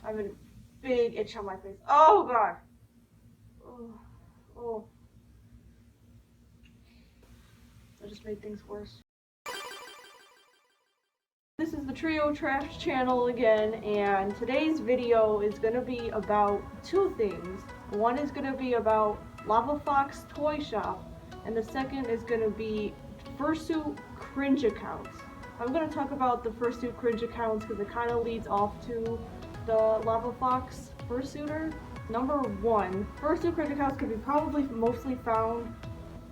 I have a big itch on my face. Oh god. Oh, oh. I just made things worse. This is the Trio Trash channel again, and today's video is going to be about two things. One is going to be about Lava Fox Toy Shop, and the second is going to be fursuit cringe accounts. I'm going to talk about the fursuit cringe accounts because it kind of leads off to the Lava Fox fursuiter. Number one, fursuit cringe accounts can be probably mostly found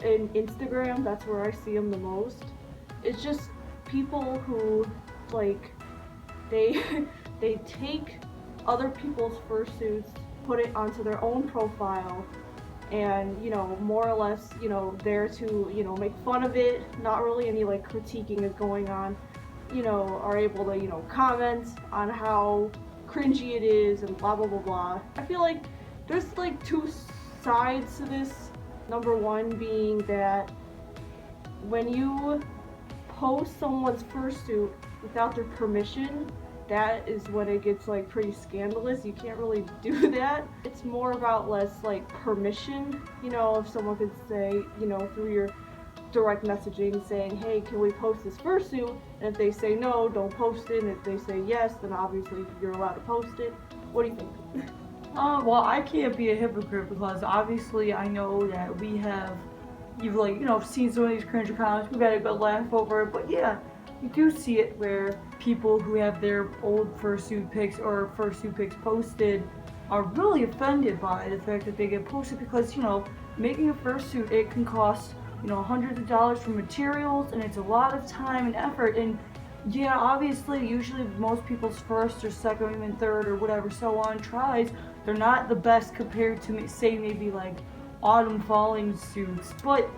in Instagram. That's where I see them the most. It's just people who like they they take other people's fursuits, put it onto their own profile, and more or less there to make fun of it. Not really any like critiquing is going on. Are able to comment on how cringy it is and blah blah blah blah. I feel like there's like two sides to this. Number one being that when you post someone's fursuit without their permission, that is when it gets like pretty scandalous. You can't really do that. It's more about less like permission. If someone could say, through your direct messaging saying, hey, can we post this fursuit? And if they say no, don't post it. And if they say yes, then obviously you're allowed to post it. What do you think? Well, I can't be a hypocrite because obviously I know that you've seen some of these cringe accounts. We've had a good laugh over it, but yeah, you do see it where people who have their old fursuit pics or fursuit pics posted are really offended by the fact that they get posted because, making a fursuit, it can cost, hundreds of dollars for materials, and it's a lot of time and effort. And yeah, obviously, usually most people's first or second or even third or whatever so on tries, they're not the best compared to, say, maybe like Autumn Falling suits. But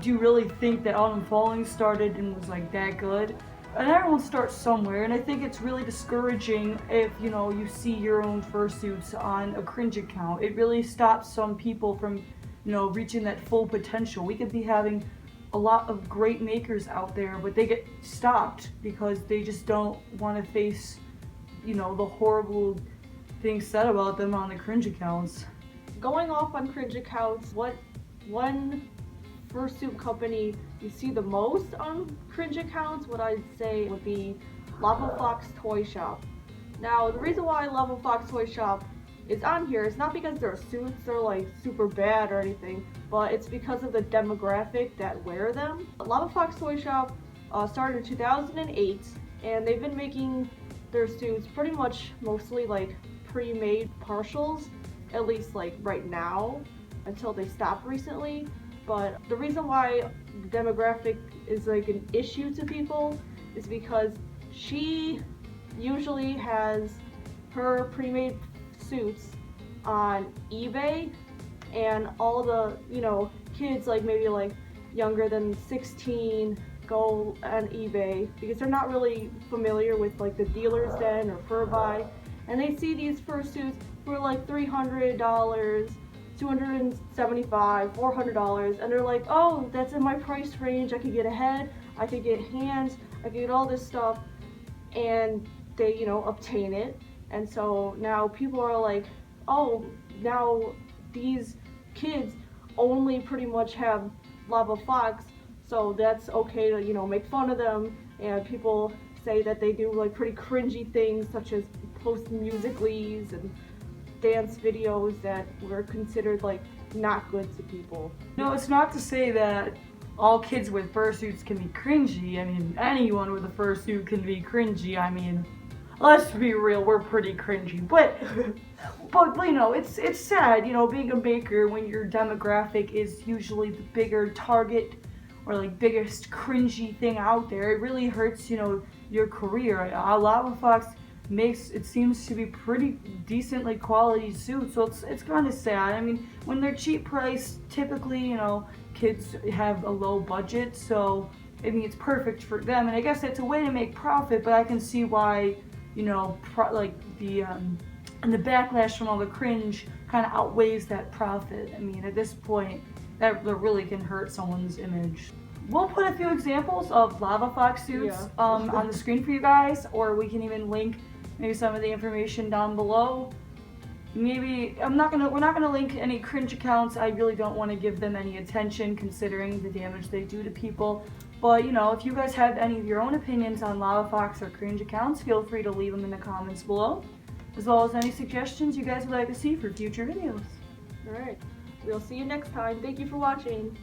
do you really think that Autumn Falling started and was like that good? And everyone starts somewhere, and I think it's really discouraging if you see your own fursuits on a cringe account. It really stops some people from reaching that full potential. We could be having a lot of great makers out there, but they get stopped because they just don't want to face the horrible things said about them on the cringe accounts. Going off on cringe accounts, what one fursuit company you see the most on cringe accounts, what I'd say would be Lava Fox Toy Shop. Now, the reason why Lava Fox Toy Shop is on here is not because their suits are like super bad or anything, but it's because of the demographic that wear them. Lava Fox Toy Shop started in 2008, and they've been making their suits pretty much mostly like pre-made partials, at least like right now, until they stopped recently. But the reason why demographic is like an issue to people is because she usually has her pre-made suits on eBay, and all the kids like maybe like younger than 16 go on eBay because they're not really familiar with like the dealer's den or Furbuy, and they see these fursuits for like $300, $275, $400, and they're like, oh, that's in my price range. I could get a head, I could get hands, I could get all this stuff, and they obtain it. And so now people are like, oh, now these kids only pretty much have Lava Fox, so that's okay to make fun of them. And people say that they do like pretty cringy things such as post Musical.lys and dance videos that were considered like not good to people. No, it's not to say that all kids with fursuits can be cringy. I mean, anyone with a fursuit can be cringy. I mean, let's be real, we're pretty cringy. But it's sad, being a maker when your demographic is usually the bigger target or like biggest cringy thing out there. It really hurts, your career. Lava Fox it seems to be pretty decent like quality suits, so it's kind of sad. I mean, when they're cheap priced, typically kids have a low budget, so I mean it's perfect for them, and I guess it's a way to make profit. But I can see why and the backlash from all the cringe kind of outweighs that profit. I mean, at this point, that really can hurt someone's image. We'll put a few examples of Lava Fox suits on the screen for you guys, or we can even link maybe some of the information down below. Maybe we're not gonna link any cringe accounts. I really don't want to give them any attention considering the damage they do to people. But you know, if you guys have any of your own opinions on Lava Fox or cringe accounts, feel free to leave them in the comments below, as well as any suggestions you guys would like to see for future videos. Alright, we'll see you next time. Thank you for watching.